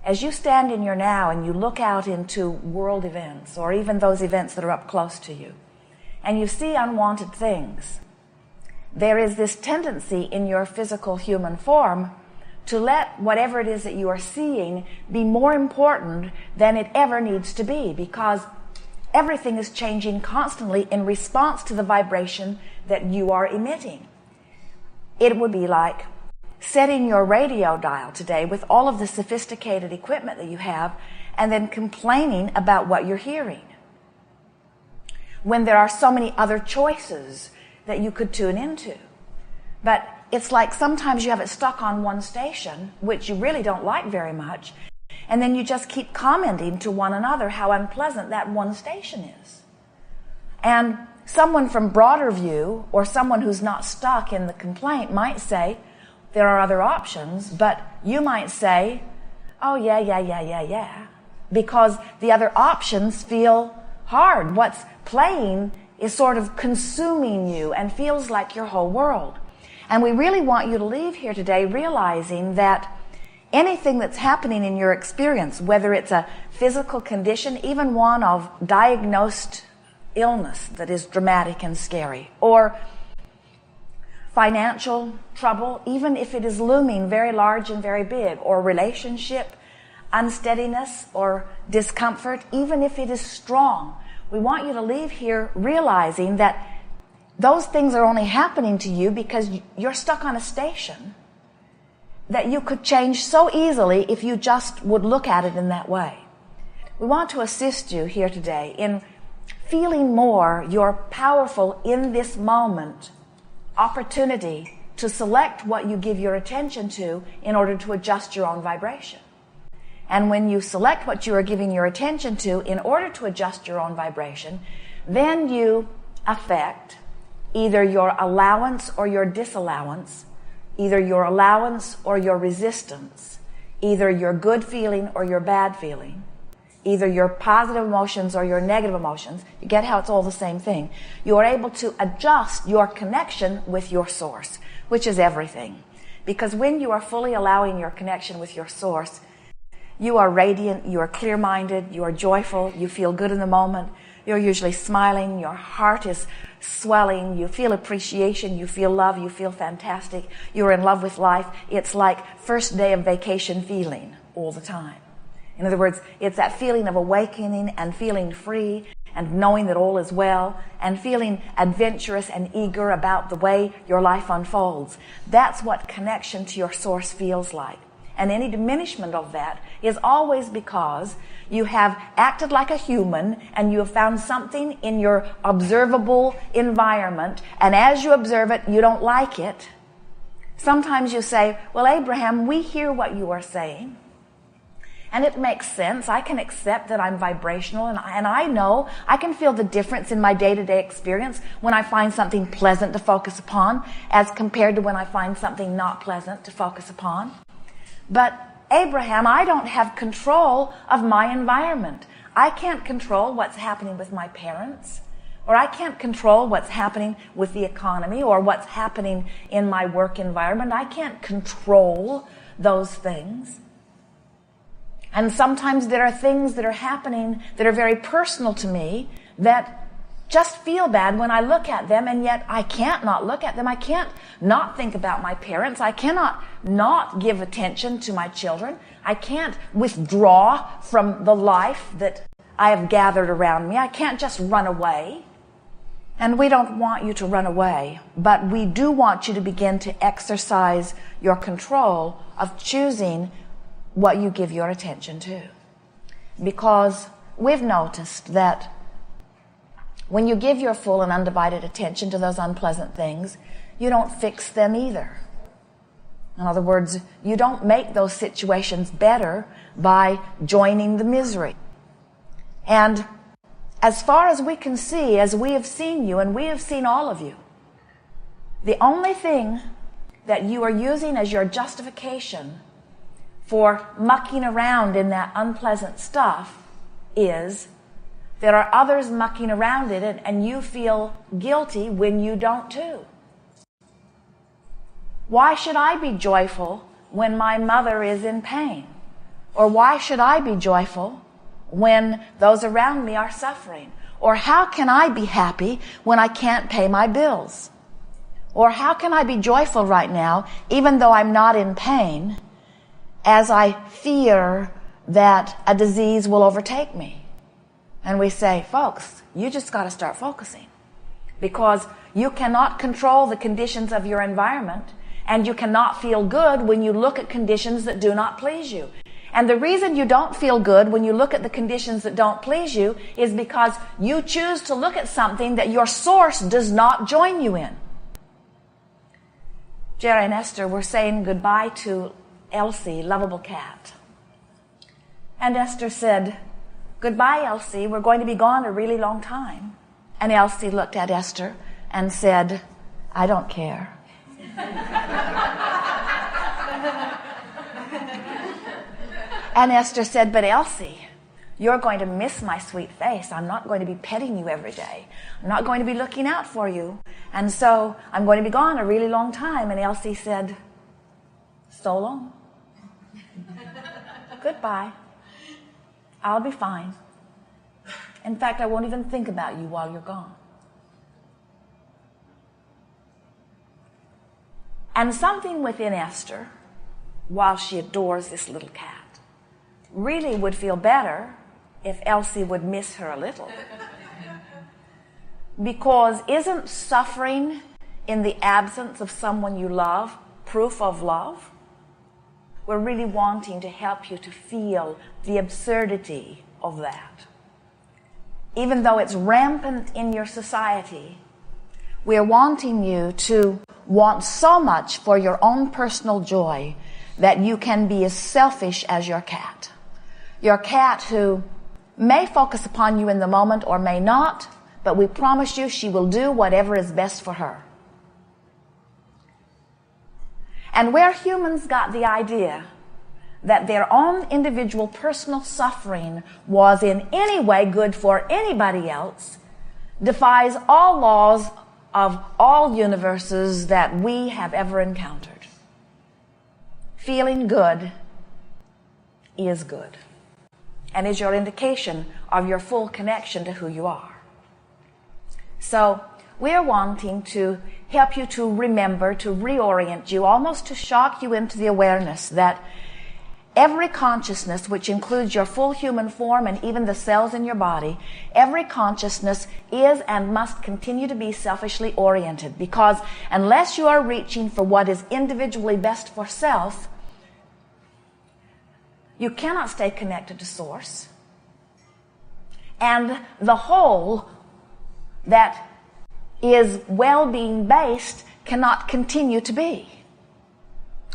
as you stand in your now and you look out into world events, or even those events that are up close to you, and you see unwanted things, there is this tendency in your physical human form to let whatever it is that you are seeing be more important than it ever needs to be, because everything is changing constantly in response to the vibration that you are emitting. It would be like setting your radio dial today with all of the sophisticated equipment that you have and then complaining about what you're hearing, when there are so many other choices that you could tune into. But it's like sometimes you have it stuck on one station, which you really don't like very much, and then you just keep commenting to one another how unpleasant that one station is. And someone from broader view, or someone who's not stuck in the complaint, might say, there are other options, but you might say, oh yeah, because the other options feel hard. What's playing is sort of consuming you and feels like your whole world. And we really want you to leave here today realizing that anything that's happening in your experience, whether it's a physical condition, even one of diagnosed illness that is dramatic and scary, or financial trouble, even if it is looming very large and very big, or relationship unsteadiness or discomfort, even if it is strong, we want you to leave here realizing that those things are only happening to you because you're stuck on a station that you could change so easily if you just would look at it in that way. We want to assist you here today in feeling more your powerful, in this moment, opportunity to select what you give your attention to in order to adjust your own vibration. And when you select what you are giving your attention to in order to adjust your own vibration, then you affect either your allowance or your disallowance, either your allowance or your resistance, either your good feeling or your bad feeling, either your positive emotions or your negative emotions. You get how it's all the same thing. You are able to adjust your connection with your source, which is everything. Because when you are fully allowing your connection with your source, you are radiant, you are clear-minded, you are joyful, you feel good in the moment, you're usually smiling, your heart is swelling, you feel appreciation, you feel love, you feel fantastic, you're in love with life. It's like first day of vacation feeling all the time. In other words, it's that feeling of awakening and feeling free and knowing that all is well and feeling adventurous and eager about the way your life unfolds. That's what connection to your source feels like. And any diminishment of that is always because you have acted like a human and you have found something in your observable environment, and as you observe it, you don't like it. Sometimes you say, well, Abraham, we hear what you are saying, and it makes sense. I can accept that I'm vibrational, and I know I can feel the difference in my day-to-day experience when I find something pleasant to focus upon as compared to when I find something not pleasant to focus upon. But Abraham, I don't have control of my environment. I can't control what's happening with my parents, or I can't control what's happening with the economy or what's happening in my work environment. I can't control those things. And sometimes there are things that are happening that are very personal to me that just feel bad when I look at them, and yet I can't not look at them. I can't not think about my parents. I cannot not give attention to my children. I can't withdraw from the life that I have gathered around me. I can't just run away. And we don't want you to run away, but we do want you to begin to exercise your control of choosing what you give your attention to. Because we've noticed that when you give your full and undivided attention to those unpleasant things, you don't fix them either. In other words, you don't make those situations better by joining the misery. And as far as we can see, as we have seen you, and we have seen all of you, the only thing that you are using as your justification for mucking around in that unpleasant stuff is there are others mucking around in it, and you feel guilty when you don't too. Why should I be joyful when my mother is in pain? Or why should I be joyful when those around me are suffering? Or how can I be happy when I can't pay my bills? Or how can I be joyful right now, even though I'm not in pain, as I fear that a disease will overtake me? And we say, folks, you just got to start focusing, because you cannot control the conditions of your environment, and you cannot feel good when you look at conditions that do not please you. And the reason you don't feel good when you look at the conditions that don't please you is because you choose to look at something that your source does not join you in. Jerry and Esther were saying goodbye to Elsie, lovable cat. And Esther said, "Goodbye, Elsie. We're going to be gone a really long time." And Elsie looked at Esther and said, "I don't care." And Esther said, "But Elsie, you're going to miss my sweet face. I'm not going to be petting you every day. I'm not going to be looking out for you. And so I'm going to be gone a really long time." And Elsie said, "So long. Goodbye. I'll be fine. In fact, I won't even think about you while you're gone." And something within Esther, while she adores this little cat, really would feel better if Elsie would miss her a little. Because isn't suffering in the absence of someone you love proof of love? We're really wanting to help you to feel the absurdity of that. Even though it's rampant in your society, we're wanting you to want so much for your own personal joy that you can be as selfish as your cat. Your cat who may focus upon you in the moment or may not, but we promise you she will do whatever is best for her. And where humans got the idea that their own individual personal suffering was in any way good for anybody else defies all laws of all universes that we have ever encountered. Feeling good is good, and is your indication of your full connection to who you are. So we're wanting to help you to remember, to reorient you, almost to shock you into the awareness that every consciousness, which includes your full human form and even the cells in your body, every consciousness is and must continue to be selfishly oriented, because unless you are reaching for what is individually best for self, you cannot stay connected to Source. And the whole that is well-being based cannot continue to be.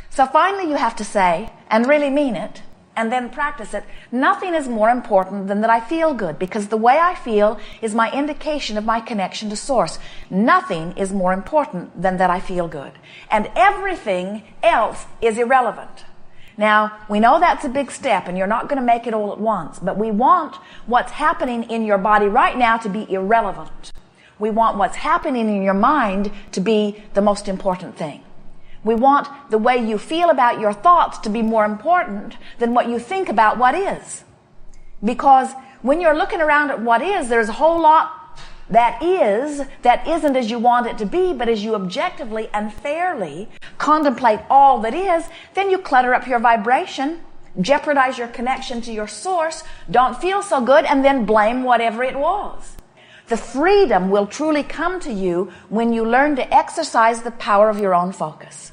So finally you have to say, and really mean it, and then practice it, nothing is more important than that I feel good, because the way I feel is my indication of my connection to Source. Nothing is more important than that I feel good. And everything else is irrelevant. Now, we know that's a big step, and you're not going to make it all at once, but we want what's happening in your body right now to be irrelevant. We want what's happening in your mind to be the most important thing. We want the way you feel about your thoughts to be more important than what you think about what is. Because when you're looking around at what is, there's a whole lot that isn't as you want it to be, but as you objectively and fairly contemplate all that is, then you clutter up your vibration, jeopardize your connection to your Source, don't feel so good, and then blame whatever it was. The freedom will truly come to you when you learn to exercise the power of your own focus.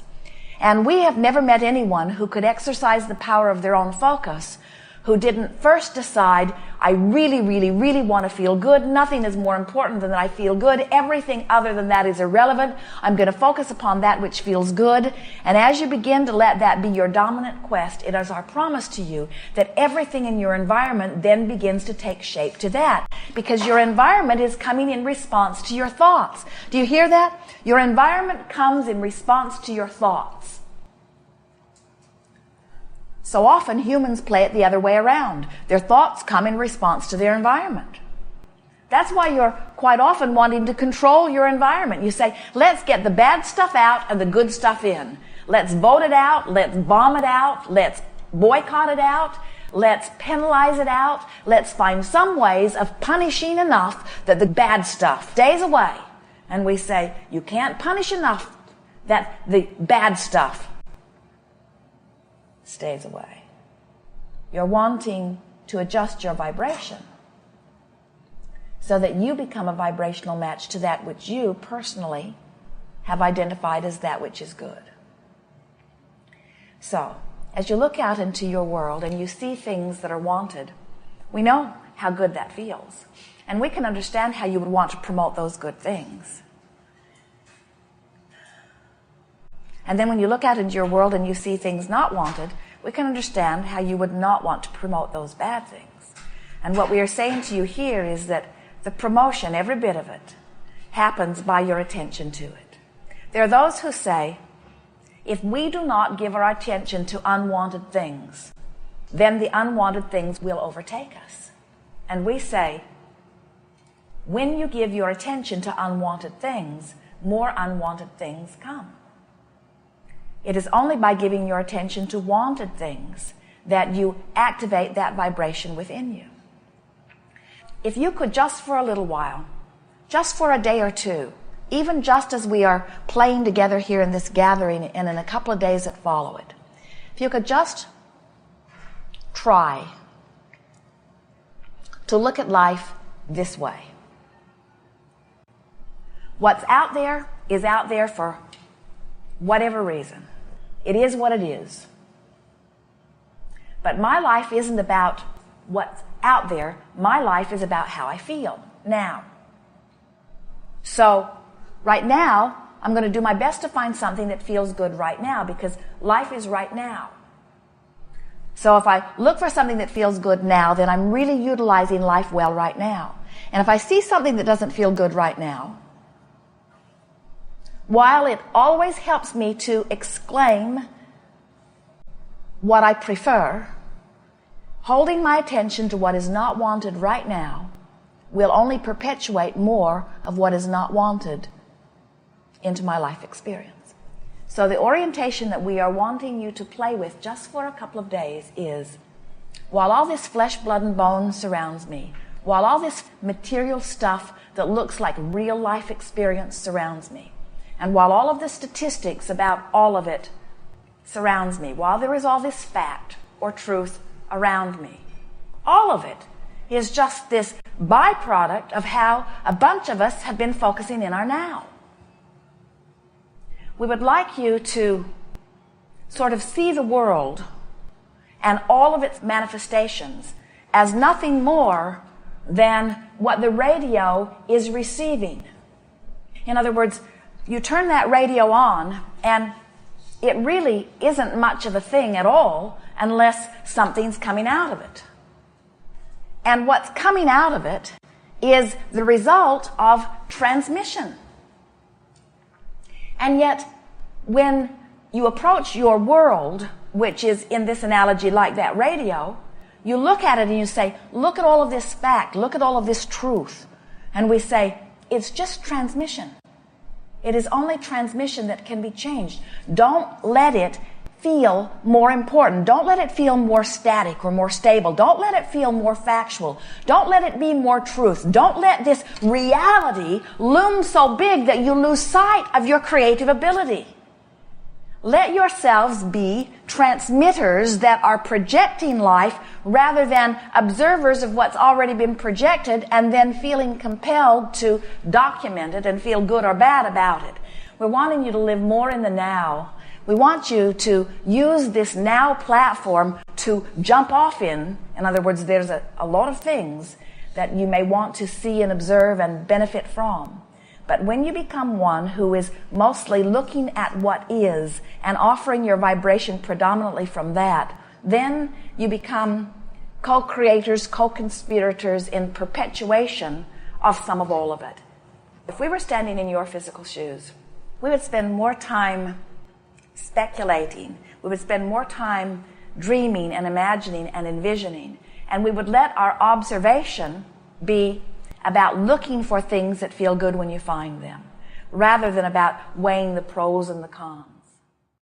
And we have never met anyone who could exercise the power of their own focus who didn't first decide, I really, really, really want to feel good. Nothing is more important than that I feel good. Everything other than that is irrelevant. I'm going to focus upon that which feels good. And as you begin to let that be your dominant quest, it is our promise to you that everything in your environment then begins to take shape to that. Because your environment is coming in response to your thoughts. Do you hear that? Your environment comes in response to your thoughts. So often humans play it the other way around. Their thoughts come in response to their environment. That's why you're quite often wanting to control your environment. You say, let's get the bad stuff out and the good stuff in. Let's vote it out. Let's bomb it out. Let's boycott it out. Let's penalize it out. Let's find some ways of punishing enough that the bad stuff stays away. And we say, you can't punish enough that the bad stuff stays away. You're wanting to adjust your vibration so that you become a vibrational match to that which you personally have identified as that which is good. So, as you look out into your world and you see things that are wanted, we know how good that feels. And we can understand how you would want to promote those good things. And then when you look out into your world and you see things not wanted, we can understand how you would not want to promote those bad things. And what we are saying to you here is that the promotion, every bit of it, happens by your attention to it. There are those who say, if we do not give our attention to unwanted things, then the unwanted things will overtake us. And we say, when you give your attention to unwanted things, more unwanted things come. It is only by giving your attention to wanted things that you activate that vibration within you. If you could just for a little while, just for a day or two, even just as we are playing together here in this gathering and in a couple of days that follow it, if you could just try to look at life this way. What's out there is out there for whatever reason. It is what it is. But my life isn't about what's out there. My life is about how I feel now. So, right now, I'm going to do my best to find something that feels good right now, because life is right now. So if I look for something that feels good now, then I'm really utilizing life well right now. And if I see something that doesn't feel good right now, while it always helps me to exclaim what I prefer, holding my attention to what is not wanted right now will only perpetuate more of what is not wanted into my life experience. So the orientation that we are wanting you to play with just for a couple of days is, while all this flesh, blood, and bone surrounds me, while all this material stuff that looks like real life experience surrounds me, and while all of the statistics about all of it surrounds me, while there is all this fact or truth around me, all of it is just this byproduct of how a bunch of us have been focusing in our now. We would like you to sort of see the world and all of its manifestations as nothing more than what the radio is receiving. In other words, you turn that radio on, and it really isn't much of a thing at all unless something's coming out of it. And what's coming out of it is the result of transmission. And yet, when you approach your world, which is in this analogy like that radio, you look at it and you say, look at all of this fact, look at all of this truth. And we say, it's just transmission. It is only transmission that can be changed. Don't let it feel more important. Don't let it feel more static or more stable. Don't let it feel more factual. Don't let it be more truth. Don't let this reality loom so big that you lose sight of your creative ability. Let yourselves be transmitters that are projecting life rather than observers of what's already been projected and then feeling compelled to document it and feel good or bad about it. We're wanting you to live more in the now. We want you to use this now platform to jump off in. In other words, there's a lot of things that you may want to see and observe and benefit from. But when you become one who is mostly looking at what is and offering your vibration predominantly from that, then you become co-creators, co-conspirators in perpetuation of some of all of it. If we were standing in your physical shoes, we would spend more time speculating. We would spend more time dreaming and imagining and envisioning. And we would let our observation be about looking for things that feel good when you find them, rather than about weighing the pros and the cons.